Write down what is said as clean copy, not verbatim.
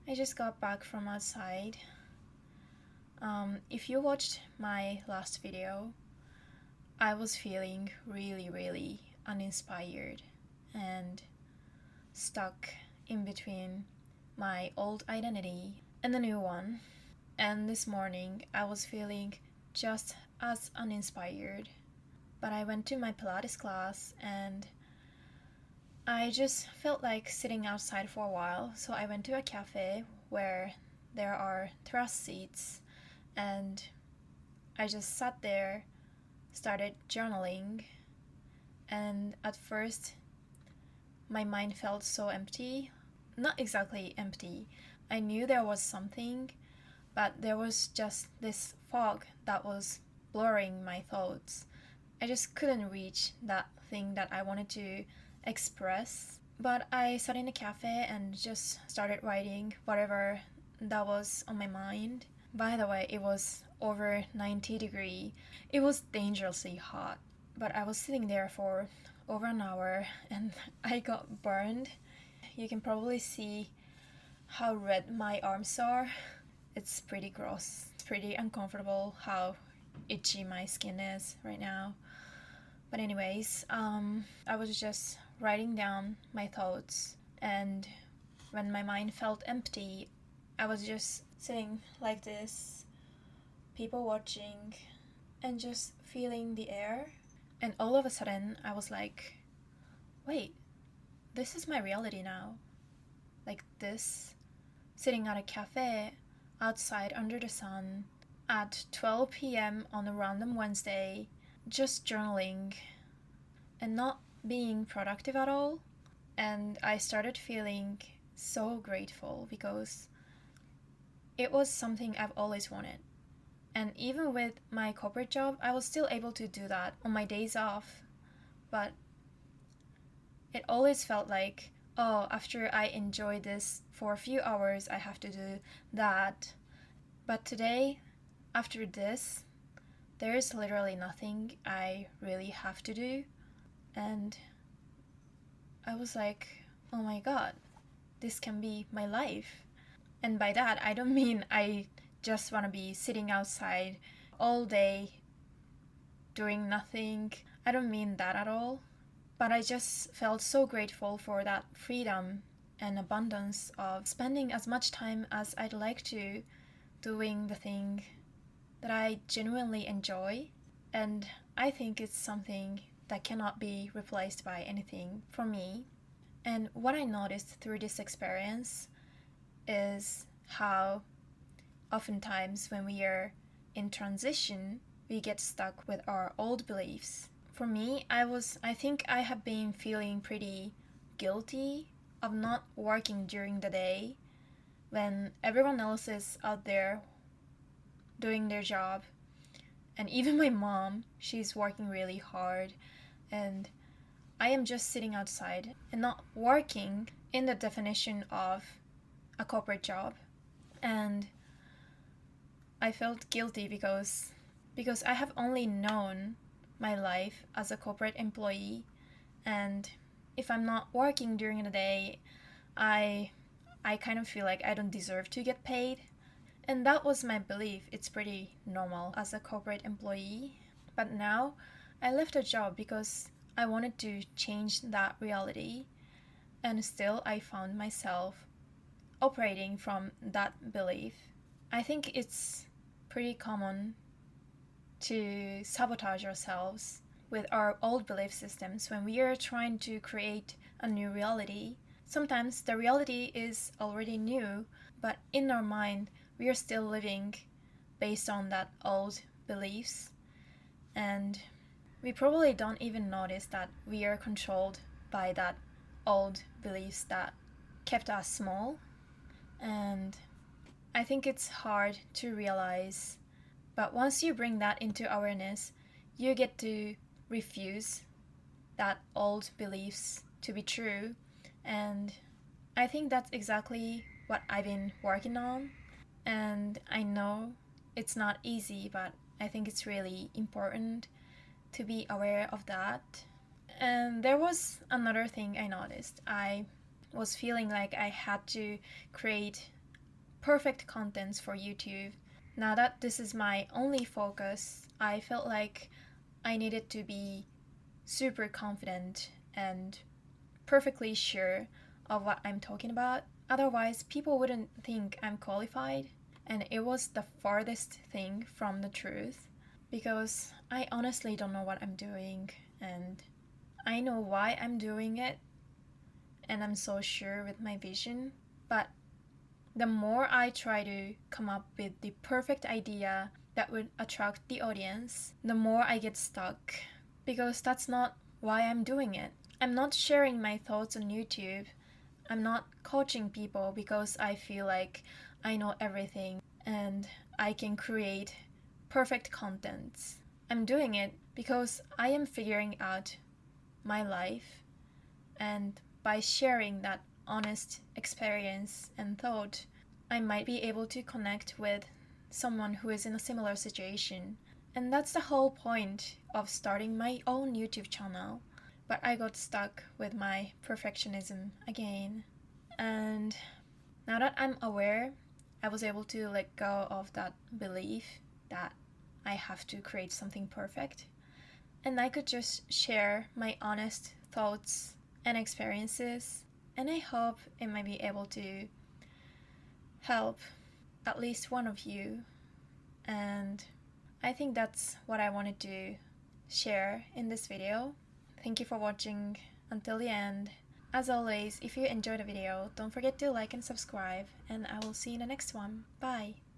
I just got back from outside. If you watched my last video, I was feeling really uninspired and stuck in between my old identity and the new one. And this morning I was feeling just as uninspired. But I went to my Pilates class and I just felt like sitting outside for a while, so I went to a cafe where there are terrace seats and I just sat there, started journaling, and at first my mind felt so empty. Not exactly empty. I knew there was something, but there was just this fog that was blurring my thoughts. I just couldn't reach that thing that I wanted to express. But I sat in a cafe and just started writing whatever that was on my mind. By the way, it was over 90 degree. It was dangerously hot. But I was sitting there for over an hour and I got burned. You can probably see how red my arms are. It's pretty gross. It's pretty uncomfortable how itchy my skin is right now. But anyways, I was just writing down my thoughts, and when my mind felt empty, I was just sitting like this, people watching, and just feeling the air. And all of a sudden, I was like, wait, this is my reality now. Like this, sitting at a cafe outside under the sun at 12 p.m. on a random Wednesday, just journaling and not being productive at all. And I started feeling so grateful because it was something I've always wanted. And even with my corporate job, I was still able to do that on my days off. But it always felt like, oh, after I enjoy this for a few hours, I have to do that. But today, after this, there is literally nothing I really have to do. And I was like, oh my god, this can be my life. And by that, I don't mean I just want to be sitting outside all day doing nothing. I don't mean that at all. But I just felt so grateful for that freedom and abundance of spending as much time as I'd like to doing the thing that I genuinely enjoy. And I think it's something that cannot be replaced by anything for me. And what I noticed through this experience is how oftentimes when we are in transition, we get stuck with our old beliefs. For me, I think I have been feeling pretty guilty of not working during the day when everyone else is out there doing their job. And even my mom, she's working really hard, and I am just sitting outside and not working in the definition of a corporate job. And I felt guilty because I have only known my life as a corporate employee, and if I'm not working during the day, I kind of feel like I don't deserve to get paid. And that was my belief. It's pretty normal as a corporate employee. But now I left a job because I wanted to change that reality, and still I found myself operating from that belief. I think it's pretty common to sabotage ourselves with our old belief systems when we are trying to create a new reality. Sometimes the reality is already new, but in our mind, we are still living based on that old beliefs. And we probably don't even notice that we are controlled by that old beliefs that kept us small. And I think it's hard to realize, but once you bring that into awareness, you get to refuse that old beliefs to be true. And I think that's exactly what I've been working on. And I know it's not easy, but I think it's really important to be aware of that. And there was another thing I noticed. I was feeling like I had to create perfect contents for YouTube. Now that this is my only focus, I felt like I needed to be super confident and perfectly sure of what I'm talking about. Otherwise, people wouldn't think I'm qualified. And it was the farthest thing from the truth because I honestly don't know what I'm doing, and I know why I'm doing it, and I'm so sure with my vision. But the more I try to come up with the perfect idea that would attract the audience, the more I get stuck because that's not why I'm doing it. I'm not sharing my thoughts on YouTube. I'm not coaching people because I feel like I know everything and I can create perfect contents. I'm doing it because I am figuring out my life, and by sharing that honest experience and thought, I might be able to connect with someone who is in a similar situation. And that's the whole point of starting my own YouTube channel. But I got stuck with my perfectionism again. And now that I'm aware, I was able to let go of that belief that I have to create something perfect. And I could just share my honest thoughts and experiences. And I hope it might be able to help at least one of you. And I think that's what I wanted to share in this video. Thank you for watching until the end. As always, if you enjoyed the video, don't forget to like and subscribe, and I will see you in the next one. Bye!